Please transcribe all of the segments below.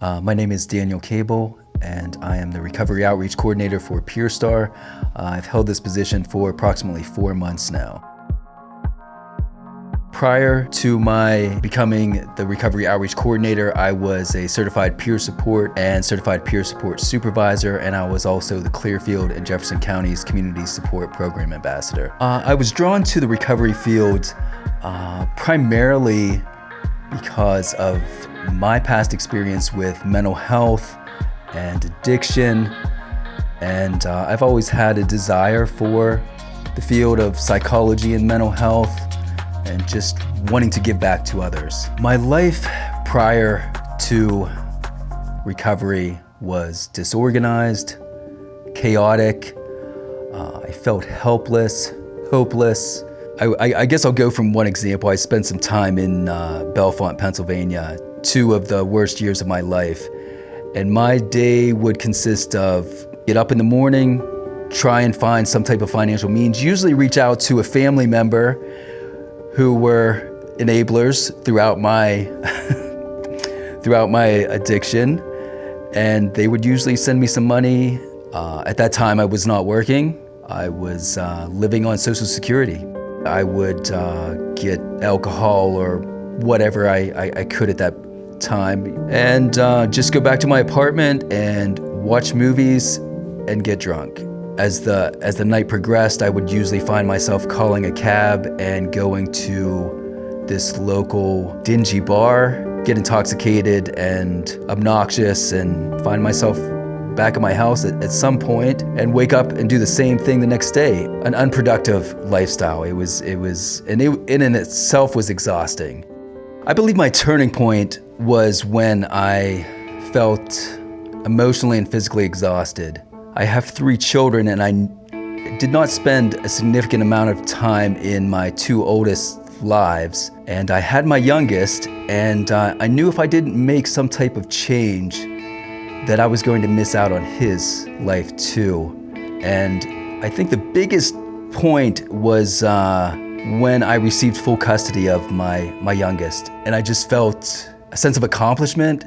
My name is Daniel Cable, and I am the Recovery Outreach Coordinator for PureStar. I've held this position for approximately 4 months now. Prior to my becoming the Recovery Outreach Coordinator, I was a certified peer support and certified peer support supervisor, and I was also the Clearfield and Jefferson County's Community Support Program Ambassador. I was drawn to the recovery field primarily because of my past experience with mental health and addiction, and I've always had a desire for the field of psychology and mental health and just wanting to give back to others. My life prior to recovery was disorganized, chaotic. I felt helpless, hopeless. I guess I'll go from one example. I spent some time in Bellefonte, Pennsylvania, 2 of the worst years of my life. And my day would consist of get up in the morning, try and find some type of financial means, usually reach out to a family member who were enablers throughout my throughout my addiction. And they would usually send me some money. At that time, I was not working. I was living on Social Security. I would get alcohol or whatever I could at that time and just go back to my apartment and watch movies and get drunk. As the night progressed, I would usually find myself calling a cab and going to this local dingy bar, get intoxicated and obnoxious, and find myself back at my house at some point and wake up and do the same thing the next day. An unproductive lifestyle. It in itself was exhausting. I believe my turning point was when I felt emotionally and physically exhausted. I have 3 children, and I did not spend a significant amount of time in my 2 oldest lives. And I had my youngest, and I knew if I didn't make some type of change that I was going to miss out on his life too. And I think the biggest point was when I received full custody of my youngest. And I just felt a sense of accomplishment,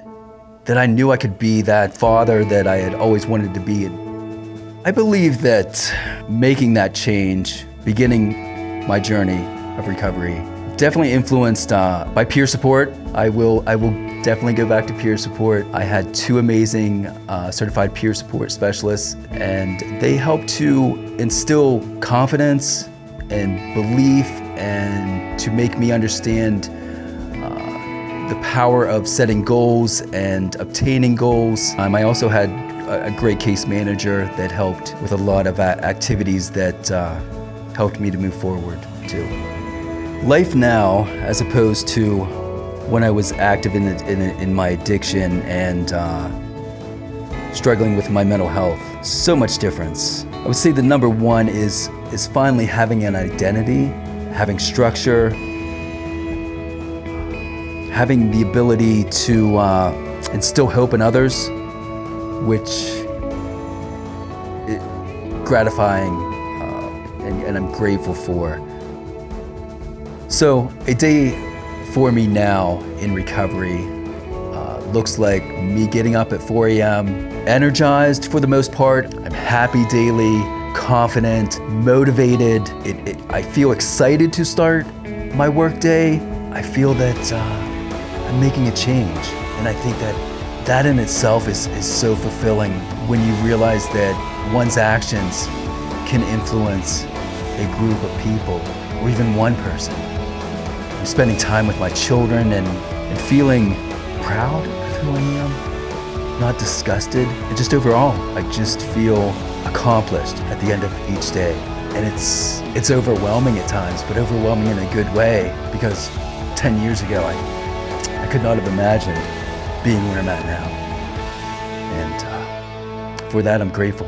that I knew I could be that father that I had always wanted to be. I believe that making that change, beginning my journey of recovery, definitely influenced by peer support. I will definitely go back to peer support. I had 2 amazing certified peer support specialists, and they helped to instill confidence and belief and to make me understand the power of setting goals and obtaining goals. I also had a great case manager that helped with a lot of activities that helped me to move forward too. Life now, as opposed to when I was active in my addiction and struggling with my mental health, so much difference. I would say the number 1 is finally having an identity, having structure, having the ability to instill hope in others, which is gratifying and I'm grateful for. So a day for me now in recovery looks like me getting up at 4 a.m., energized for the most part. I'm happy daily, confident, motivated. I feel excited to start my work day. I feel that I'm making a change. And I think that in itself is so fulfilling when you realize that one's actions can influence a group of people or even one person. I'm spending time with my children and feeling proud of who I am, not disgusted, and just overall, I just feel accomplished at the end of each day. And it's overwhelming at times, but overwhelming in a good way, because 10 years ago, I could not have imagined being where I'm at now. And for that, I'm grateful.